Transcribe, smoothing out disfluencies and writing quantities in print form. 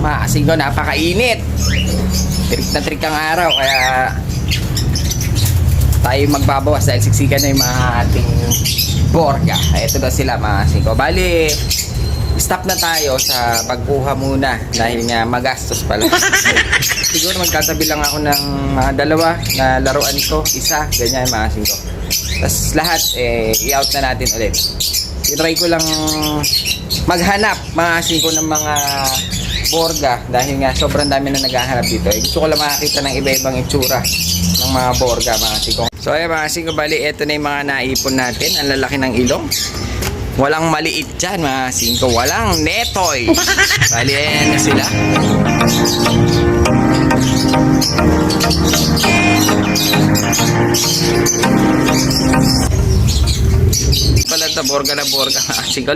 mga kasingko, napakainit. Trick na trick ang araw, kaya tayo magbabawas dahil siksikan na yung mga ating borga. Ito na sila mga kasingko. Bali, stop na tayo sa pagkuha muna dahil nga magastos pala. Siguro magkatabi lang ako ng mga dalawa na laruan ko, isa, ganyan mga kasingko. Tapos lahat, i-out na natin ulit. I-try ko lang maghanap mga kasingko ng mga borga dahil nga sobrang dami na naghahanap dito. Gusto ko lang makakita ng iba-ibang itsura ng mga borga mga kasingko. So ayan mga kasingko, bali eto na yung mga naipon natin. Ang lalaki ng ilong. Walang maliit dyan mga kasingko, walang netoy. Bali ayan na sila. Pala ito, borga na borga mga kasingko.